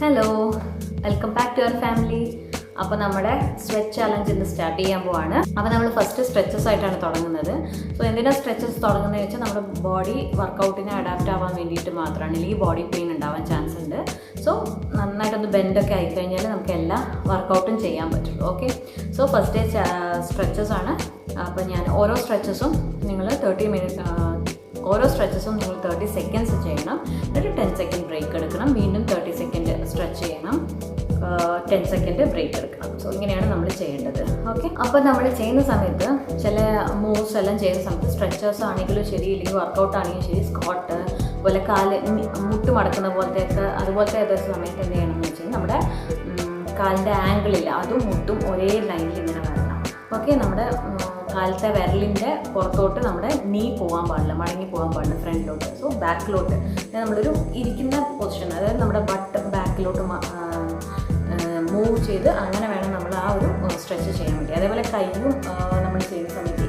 Hello, welcome back to our family. അപ്പോൾ നമ്മുടെ stretch challenge ഇന്ന് സ്റ്റാർട്ട് ചെയ്യാൻ പോവാണ്. അപ്പോൾ നമ്മൾ ഫസ്റ്റ് സ്ട്രെച്ചസ് ആയിട്ടാണ് തുടങ്ങുന്നത്. സോ എന്തിനാണ് സ്ട്രെച്ചസ് തുടങ്ങുന്നത് വെച്ചാൽ നമ്മുടെ ബോഡി വർക്കൗട്ടിനെ അഡാപ്റ്റ് ആവാൻ വേണ്ടിയിട്ട് മാത്രമാണ്. ഈ ബോഡി പെയിൻ ഉണ്ടാവാൻ ചാൻസ് ഉണ്ട്. സോ നന്നായിട്ടൊന്ന് ബെൻഡൊക്കെ ആയിക്കഴിഞ്ഞാൽ നമുക്ക് എല്ലാ വർക്കൗട്ടും ചെയ്യാൻ പറ്റുള്ളൂ. Okay, so first day stretches ആണ്. അപ്പോൾ ഞാൻ ഓരോ സ്ട്രെച്ചസും നിങ്ങൾ 30 സെക്കൻഡ്സ് ചെയ്യണം. എന്നിട്ട് 10 സെക്കൻഡ് ബ്രേക്ക് എടുക്കണം. വീണ്ടും 30 സെക്കൻഡ് സ്ട്രെച്ച് ചെയ്യണം. 10 സെക്കൻഡ് ബ്രേക്ക് എടുക്കണം. സോ ഇങ്ങനെയാണ് നമ്മൾ ചെയ്യേണ്ടത്. ഓക്കെ, അപ്പോൾ നമ്മൾ ചെയ്യുന്ന സമയത്ത് ചില മൂവ്സ് എല്ലാം ചെയ്യുന്ന സമയത്ത് സ്ട്രെച്ചേഴ്സ് ആണെങ്കിലും ശരി, ഇല്ലെങ്കിൽ വർക്കൗട്ട് ആണെങ്കിലും ശരി, സ്ക്വാട്ട് പോലെ കാല് മുട്ട് മടക്കുന്ന അതുപോലത്തെ ഏതൊരു സമയത്ത് എന്ത് ചെയ്യണമെന്ന് വെച്ച് കഴിഞ്ഞാൽ നമ്മുടെ കാലിൻ്റെ ആംഗിളില്ല, അതും മുട്ടും ഒരേ ലൈനിൽ ഇങ്ങനെ വരണം. ഓക്കെ, നമ്മുടെ കാലത്തെ വിരലിൻ്റെ പുറത്തോട്ട് നമ്മുടെ നീ പോകാൻ പാടില്ല, മടങ്ങി പോകാൻ പാടില്ല ഫ്രണ്ടിലോട്ട്. സോ ബാക്കിലോട്ട് നമ്മളൊരു ഇരിക്കുന്ന പൊസിഷൻ, അതായത് നമ്മുടെ ബട്ട് ബാക്കിലോട്ട് മൂവ് ചെയ്ത് അങ്ങനെ വേണം നമ്മൾ ആ ഒരു സ്ട്രെച്ച് ചെയ്യാൻ വേണ്ടി. അതേപോലെ കൈയും നമ്മൾ ചെയ്യുന്ന സമയത്ത്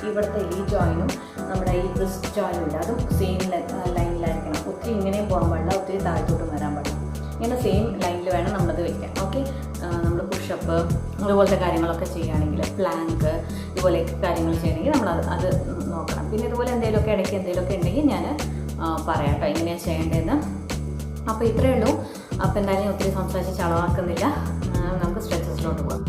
ഇവിടുത്തെ ഈ ജോയിനും നമ്മുടെ ഈ റിസ്റ്റ് ജോയിനും ഇല്ല, അതും സെയിം ലൈനിലായിരിക്കണം. ഒത്തിരി ഇങ്ങനെയും പോകാൻ പാടില്ല, ഒത്തിരി താഴത്തോട്ടും വരാൻ പാടില്ല. ഇങ്ങനെ സെയിം ലൈനിൽ വേണം നമ്മളത് വയ്ക്കാൻ. ഓക്കെ, നമ്മൾ പുഷപ്പ് അതുപോലത്തെ കാര്യങ്ങളൊക്കെ ചെയ്യുകയാണെങ്കിൽ, പ്ലാങ്ക് ഇതുപോലെയൊക്കെ കാര്യങ്ങൾ ചെയ്യണമെങ്കിൽ നമ്മൾ അത് നോക്കണം. പിന്നെ ഇതുപോലെ എന്തെങ്കിലുമൊക്കെ ഇടയ്ക്ക് എന്തെങ്കിലുമൊക്കെ ഉണ്ടെങ്കിൽ ഞാൻ പറയാം കേട്ടോ എങ്ങനെയാണ് ചെയ്യേണ്ടതെന്ന്. അപ്പോൾ ഇത്രയേ ഉള്ളൂ. അപ്പോൾ എന്തായാലും ഞാൻ ഒത്തിരി സംസാരിച്ച് ചളവാക്കുന്നില്ല, നമുക്ക് സ്ട്രെച്ചസിലോട്ട് പോകാം.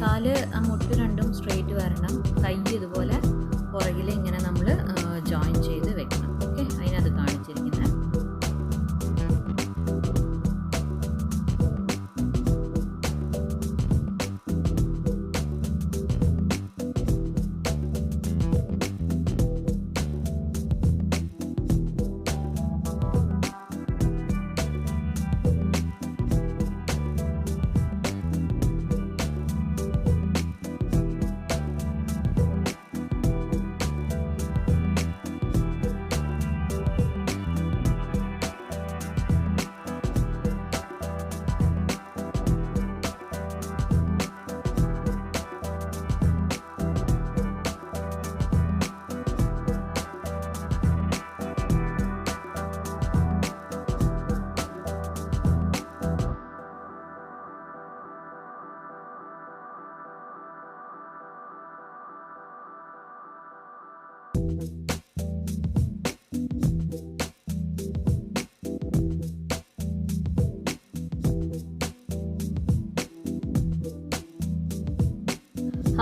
കാല് മുട്ട് രണ്ടും സ്ട്രെയിറ്റ് വരണം. കൈ ഇതുപോലെ പുറകിൽ ഇങ്ങനെ നമ്മൾ ജോയിൻ ചെയ്ത് വെക്കണം. ഓക്കെ, അതിനത് കാണിച്ചിരിക്കുന്നത്.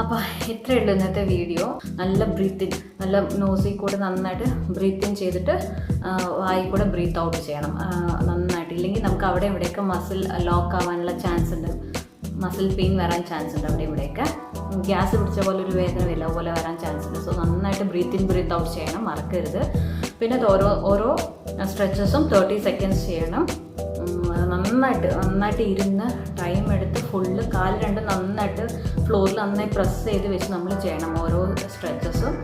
അപ്പോൾ ഇത്രയേ ഉള്ളൂ ഇന്നത്തെ വീഡിയോ. നല്ല ബ്രീത്തിങ്, നല്ല നോസിൽ കൂടെ നന്നായിട്ട് ബ്രീത്തിങ് ചെയ്തിട്ട് വായിൽ കൂടെ ബ്രീത്ത് ഔട്ട് ചെയ്യണം നന്നായിട്ട്. ഇല്ലെങ്കിൽ നമുക്ക് അവിടെ ഇവിടെയൊക്കെ മസിൽ ലോക്ക് ആവാനുള്ള ചാൻസ് ഉണ്ട്, മസിൽ പെയിൻ വരാൻ ചാൻസ് ഉണ്ട്. അവിടെ ഇവിടെയൊക്കെ ഗ്യാസ് പിടിച്ച പോലെ ഒരു വേദന വില പോലെ വരാൻ ചാൻസ് ഉണ്ട്. സോ നന്നായിട്ട് ബ്രീത്ത് ഔട്ട് ചെയ്യണം, മറക്കരുത്. പിന്നെ അത് ഓരോ സ്ട്രെച്ചസും 30 സെക്കൻഡ്സ് ചെയ്യണം. നന്നായിട്ട് ഇരുന്ന് ടൈം എടുത്ത് ഫുള്ള് കാല് രണ്ടും നന്നായിട്ട് ഫ്ലോറിൽ നന്നായി പ്രസ് ചെയ്ത് വെച്ച് നമ്മൾ ചെയ്യണം ഓരോ സ്ട്രെച്ചസും.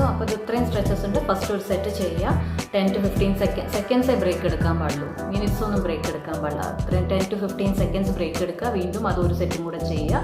അപ്പോൾ ഇത് ഇത്രയും സ്ട്രെച്ചസ് ഉണ്ട്. ഫസ്റ്റ് ഒരു സെറ്റ് ചെയ്യുക, 10 to 15 സെക്കൻഡ്സേ ബ്രേക്ക് എടുക്കാൻ പാടുള്ളൂ, മിനിറ്റ്സ് ഒന്നും ബ്രേക്ക് എടുക്കാൻ പാടില്ല. അത്രയും 10 to 15 സെക്കൻഡ്സ് ബ്രേക്ക് എടുക്കുക, വീണ്ടും അതൊരു സെറ്റും കൂടെ ചെയ്യുക.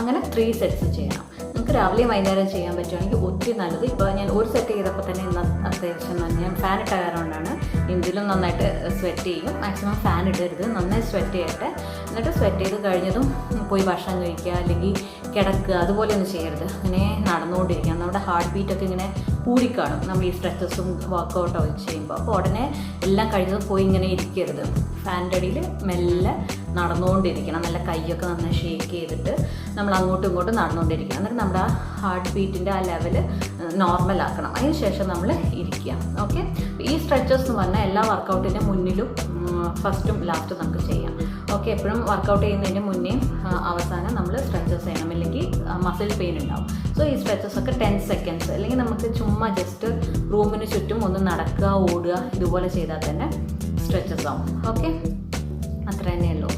അങ്ങനെ 3 സെറ്റ്സ് ചെയ്യണം. നമുക്ക് രാവിലെയും വൈകുന്നേരം ചെയ്യാൻ പറ്റുകയാണെങ്കിൽ ഒത്തിരി നല്ലത്. ഇപ്പോൾ ഞാൻ ഒരു സെറ്റ് ചെയ്തപ്പോൾ തന്നെ ഇന്ന് അത്യാവശ്യം ഞാൻ ഫാൻ ഇട്ട കാരണമാണ് ഇതിലും നന്നായിട്ട് സ്വെറ്റ് ചെയ്യും. മാക്സിമം ഫാൻ ഇടരുത്, നന്നായി സ്വെറ്റ് ചെയ്യട്ടെ. എന്നിട്ട് സ്വെറ്റ് ചെയ്ത് കഴിഞ്ഞതും പോയി ഭക്ഷണം കഴിക്കുക അല്ലെങ്കിൽ കിടക്കുക, അതുപോലെയൊന്നും ചെയ്യരുത്. ഇങ്ങനെ നടന്നുകൊണ്ടിരിക്കുക. നമ്മുടെ ഹാർട്ട് ബീറ്റൊക്കെ ഇങ്ങനെ കൂടിക്കാണും നമ്മൾ ഈ സ്ട്രെച്ചസും വർക്കൗട്ടൊക്കെ ചെയ്യുമ്പോൾ. അപ്പോൾ ഉടനെ എല്ലാം കഴിഞ്ഞത് പോയി ഇങ്ങനെ ഇരിക്കരുത്. ഫാനിൻ്റെ അടിയിൽ മെല്ലെ നടന്നുകൊണ്ടിരിക്കണം. നല്ല കൈയൊക്കെ നന്നായി ഷേക്ക് ചെയ്തിട്ട് നമ്മൾ അങ്ങോട്ടും ഇങ്ങോട്ടും നടന്നുകൊണ്ടിരിക്കണം. എന്നിട്ട് നമ്മുടെ ആ ഹാർട്ട് ബീറ്റിൻ്റെ ആ ലെവല് നോർമലാക്കണം. അതിന് ശേഷം നമ്മൾ ഇരിക്കുക. ഓക്കെ, ഈ സ്ട്രെച്ചസ് എന്ന് പറഞ്ഞാൽ എല്ലാ വർക്കൗട്ടിൻ്റെ മുന്നിലും ഫസ്റ്റും ലാസ്റ്റും നമുക്ക് ചെയ്യാം. ഓക്കെ, എപ്പോഴും വർക്കൗട്ട് ചെയ്യുന്നതിൻ്റെ മുന്നേയും അവസാനം നമ്മൾ സ്ട്രെച്ചസ് ചെയ്യണം, അല്ലെങ്കിൽ മസിൽ പെയിൻ ഉണ്ടാവും. സോ ഈ സ്ട്രെച്ചസ് ഒക്കെ 10 സെക്കൻഡ്സ്, അല്ലെങ്കിൽ നമുക്ക് ചുമ്മാ ജസ്റ്റ് റൂമിന് ചുറ്റും ഒന്ന് നടക്കുക, ഓടുക, ഇതുപോലെ ചെയ്താൽ തന്നെ സ്ട്രെച്ചസ് ആവും. ഓക്കെ, അത്ര തന്നെയുള്ളൂ.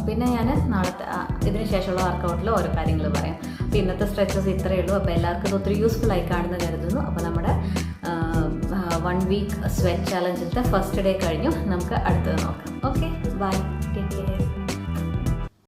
പിന്നെ ഞാൻ നാളത്തെ ഇതിന് ശേഷമുള്ള വർക്കൗട്ടിൽ ഓരോ കാര്യങ്ങൾ പറയാം. അപ്പോൾ ഇന്നത്തെ സ്ട്രെച്ചസ് ഇത്രയേ ഉള്ളൂ. അപ്പോൾ എല്ലാവർക്കും ഇത് ഒത്തിരി യൂസ്ഫുൾ ആയി കാണുന്നു കരുതുന്നു. അപ്പോൾ നമ്മുടെ 1 വീക്ക് സ്വെറ്റ് ചാലഞ്ചിലത്തെ ഫസ്റ്റ് ഡേ കഴിഞ്ഞു. നമുക്ക് അടുത്തത് നോക്കാം. Okay, bye, take care.